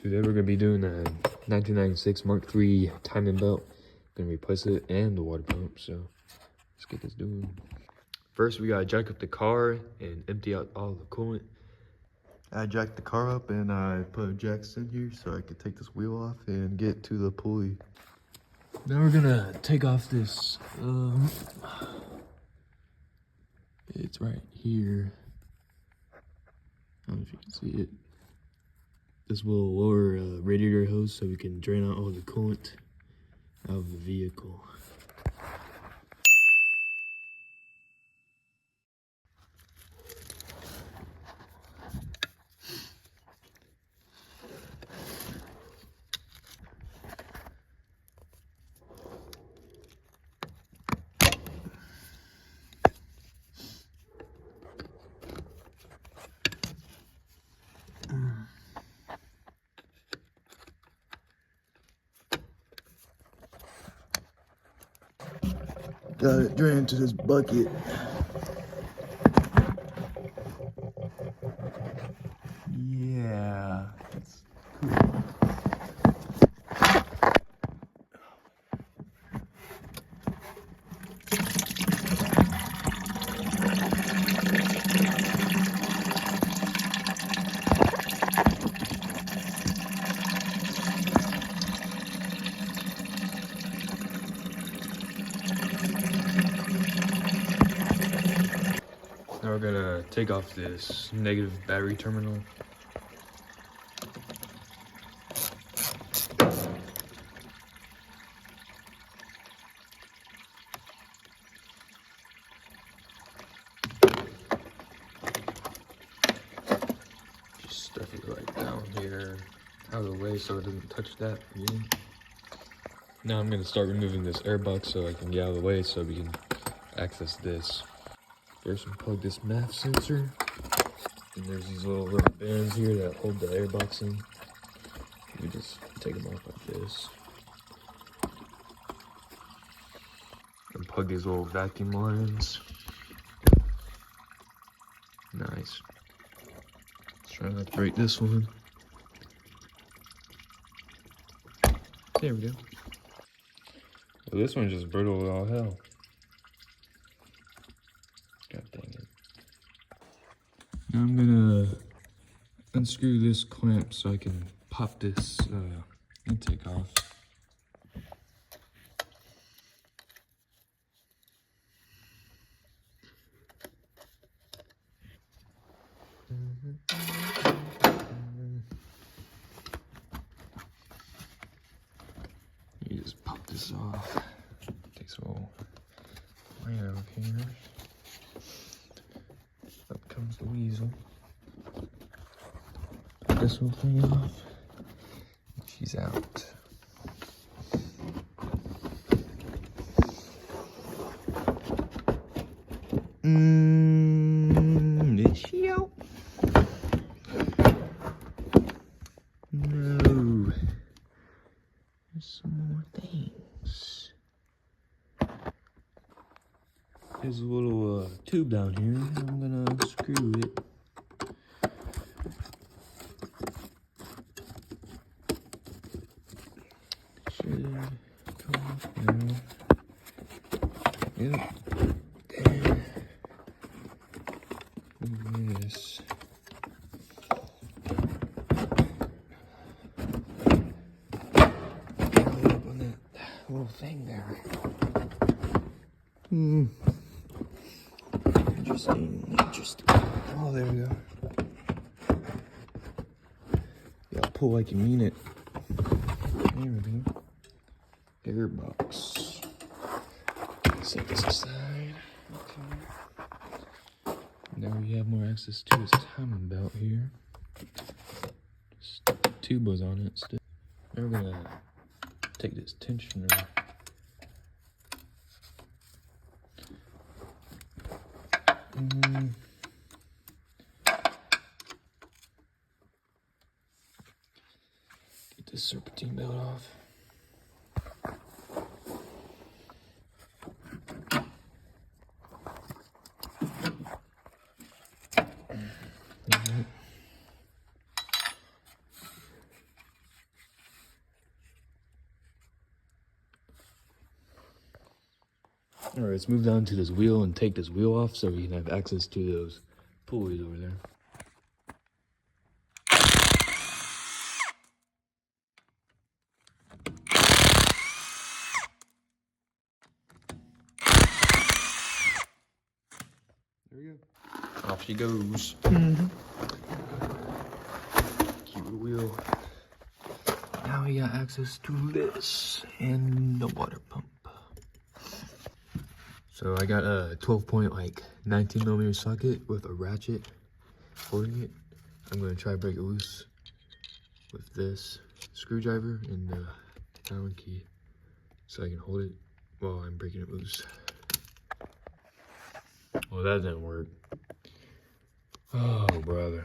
Today we're gonna be doing a 1996 Mark III timing belt. Gonna replace it and the water pump. So let's get this doing. First, we gotta jack up the car and empty out all the coolant. I jacked the car up and I put jacks in here so I could take this wheel off and get to the pulley. Now we're gonna take off this. It's right here. I don't know if you can see it. This will lower radiator hose so we can drain out all the coolant out of the vehicle. Got it drained to this bucket. Yeah, that's cool. Now we're gonna take off this negative battery terminal. Just stuff it right down here, out of the way so it doesn't touch that again. Now I'm gonna start removing this air box so I can get out of the way so we can access this. First, we plug this MAF sensor, and there's these little rubber bands here that hold the air box in. We just take them off like this. And plug these little vacuum lines. Nice. Let's try not to break this one. There we go. Well, this one's just brittle as all hell. God dang it. Now I'm gonna unscrew this clamp so I can pop this intake off. You just pop this off. Takes a little way out here. Up comes the weasel. Put this whole thing off. She's out. Is she out? No. There's some more things. There's a little tube down here. I'm gonna unscrew it. Should come off now. Yep. There. Look at this. Up on that little thing there. Interesting. Oh, there we go. Yeah, pull like you mean it. There we go. Air box. Set this aside. Okay. Now we have more access to this timing belt here. Just the tube was on it still. Now we're gonna take this tensioner. Get this serpentine belt off. All right, let's move down to this wheel and take this wheel off so we can have access to those pulleys over there. There we go. Off she goes. Cute little wheel. Now we got access to this and the water pump. So I got a 12-19mm socket with a ratchet holding it. I'm gonna try to break it loose with this screwdriver and the Allen key so I can hold it while I'm breaking it loose. Well, that didn't work. Oh, brother.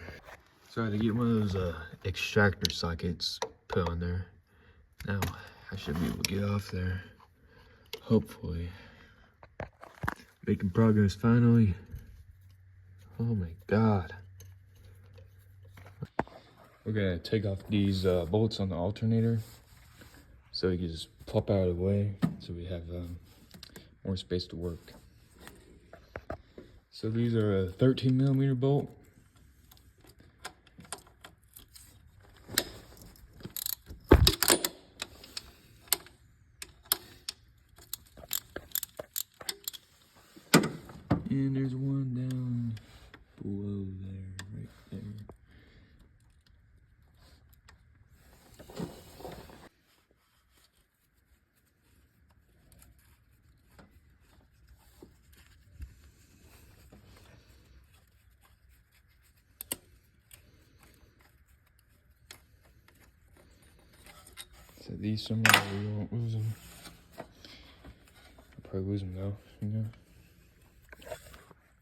So I had to get one of those extractor sockets put on there. Now I should be able to get off there. Hopefully. Making progress finally. Oh my god. We're gonna take off these bolts on the alternator so we can just pop out of the way so we have more space to work. So these are a 13mm bolt. And there's one down below there, right there. So these somewhere we won't lose them. I'll probably lose them though, you know.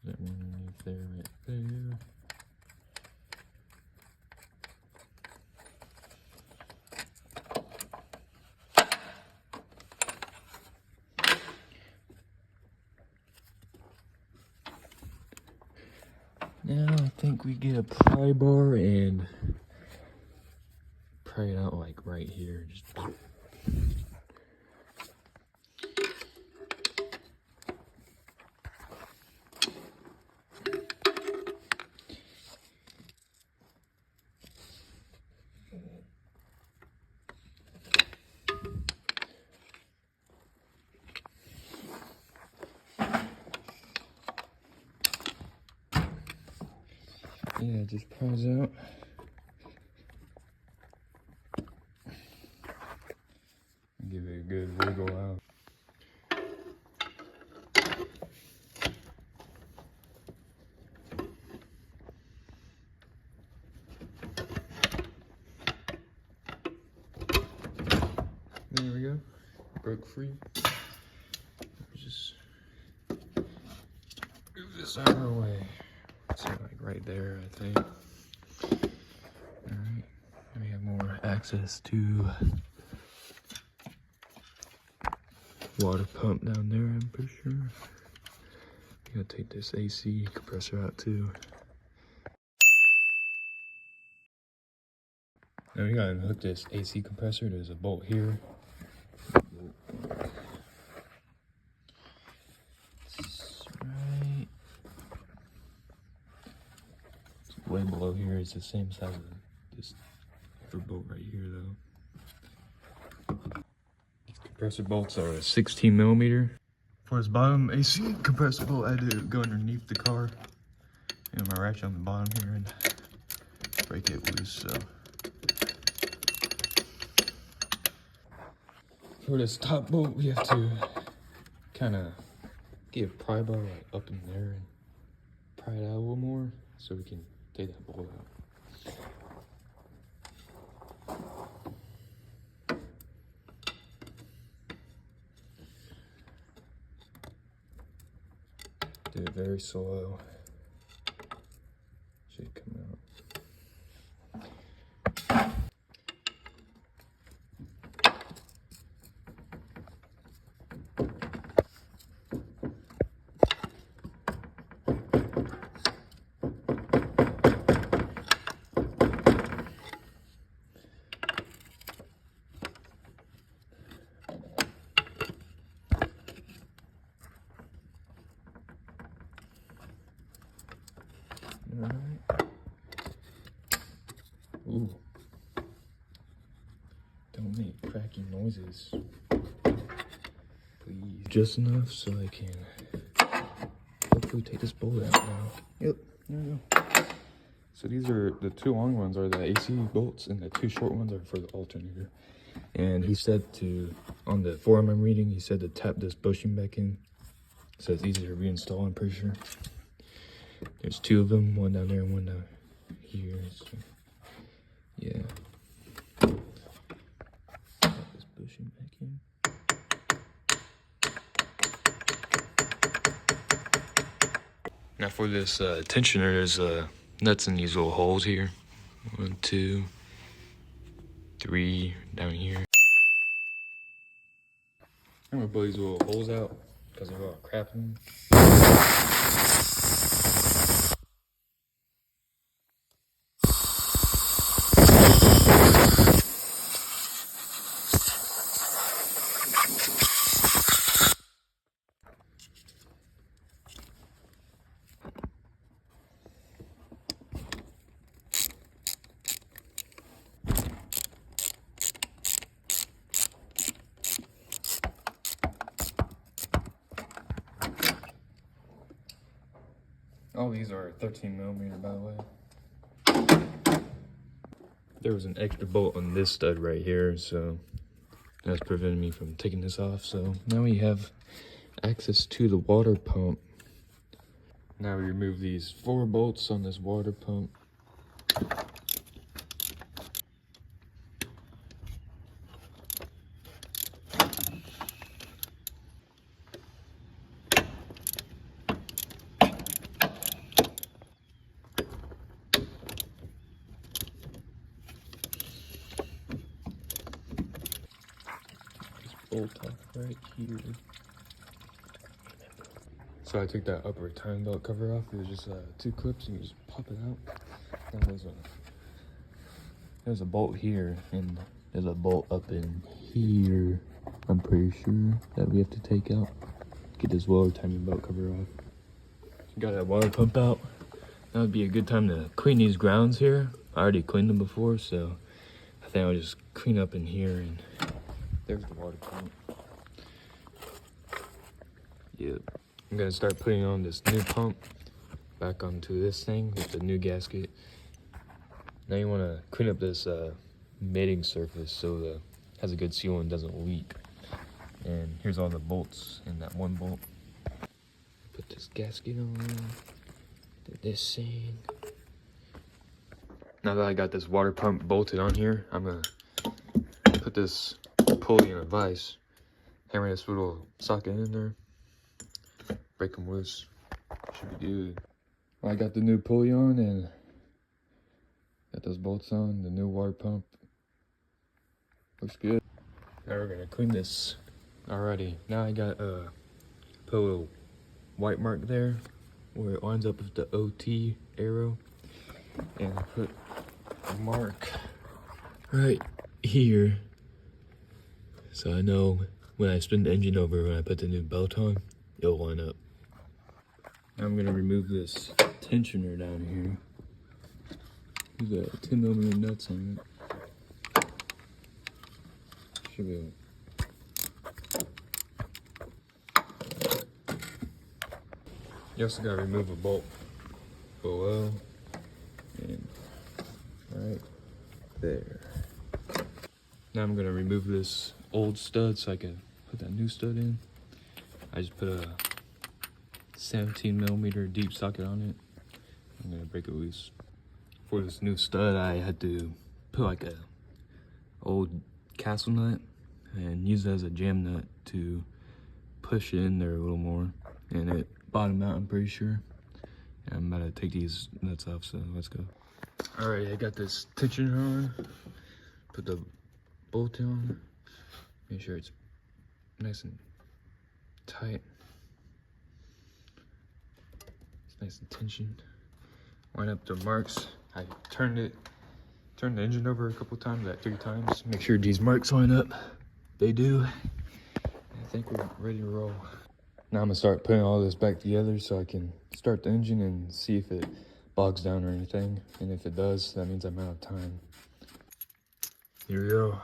That one underneath there, right there. Now I think we get a pry bar and pry it out like right here. Just yeah, it just pries out. Give it a good wiggle out. There we go. Broke free. Just move this out of our way. So like right there, I think. Alright. We have more access to water pump down there, I'm pretty sure. We gotta take this AC compressor out too. Now we gotta hook this AC compressor. There's a bolt here. It's right. It's way below here. It's the same size as this other bolt right here though. These compressor bolts are a 16mm. For this bottom AC compressor bolt, I had to go underneath the car and my ratchet on the bottom here and break it loose. So for this top bolt, we have to kind of get a pry bar like up in there and pry it out a little more so we can take that bolt out. Do it very slow. Should come out. Ooh. Don't make cracking noises. Please. Just enough so I can hopefully take this bolt out now. Yep, there we go. So these are, the two long ones are the AC bolts and the two short ones are for the alternator. And he said to, on the forum I'm reading, he said to tap this bushing back in so it's easier to reinstall, I'm pretty sure. There's two of them, one down there and one down here. So, yeah. Tap this bushing back in. Now for this tensioner, there's nuts in these little holes here. 1, 2, 3 down here. I'm gonna blow these little holes out because they're all crap in them. All these are 13mm, by the way. There was an extra bolt on this stud right here, so that's preventing me from taking this off. So now we have access to the water pump. Now we remove these 4 bolts on this water pump. Bolt off right here. So I took that upper time belt cover off. It was just 2 clips and you just pop it out. Now there's a bolt here and there's a bolt up in here. I'm pretty sure that we have to take out. Get this lower timing belt cover off. Got that water pump out. That would be a good time to clean these grounds here. I already cleaned them before, so I think I'll just clean up in here and there's the water pump. Yep. I'm gonna start putting on this new pump back onto this thing with the new gasket. Now you wanna clean up this mating surface so it has a good seal and doesn't leak. And here's all the bolts in that one bolt. Put this gasket on, do this thing. Now that I got this water pump bolted on here, I'm gonna put this pulley in a vise, hammer this little socket in there, break them loose. Should be good. Well, I got the new pulley on and got those bolts on, the new water pump. Looks good. Now we're gonna clean this. Alrighty, now I got put a little white mark there where it lines up with the OT arrow, and I put a mark right here so I know when I spin the engine over, when I put the new belt on, it'll line up. Now I'm gonna remove this tensioner down here. There's 10mm nuts on it. Should be able. You also gotta remove a bolt below and right there. Now I'm gonna remove this old stud so I can put that new stud in. I just put a 17mm deep socket on it. I'm gonna break it loose. For this new stud, I had to put like a old castle nut and use it as a jam nut to push it in there a little more, and it bottomed out, I'm pretty sure. And I'm about to take these nuts off, so let's go. Alright, I got this tensioner on. Put the bolt on. Make sure it's nice and tight. It's nice and tensioned. Line up the marks. I turned the engine over a couple times, like 3 times. Make sure these marks line up. They do. I think we're ready to roll. Now I'm gonna start putting all this back together so I can start the engine and see if it bogs down or anything. And if it does, that means I'm out of time. Here we go.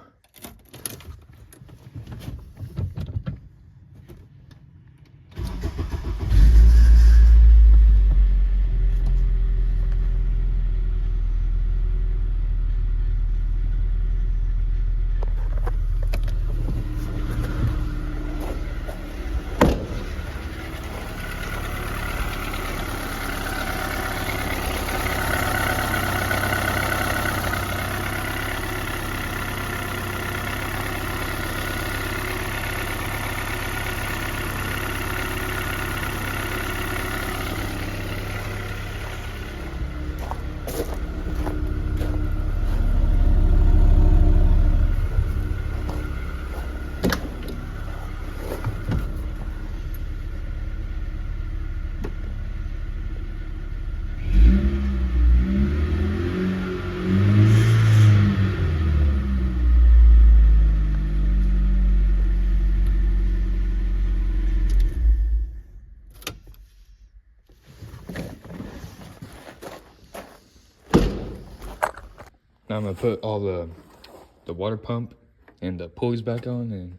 Now I'm gonna put all the water pump and the pulleys back on, and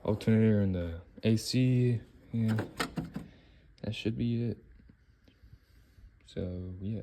alternator and the AC, and that should be it. So yeah.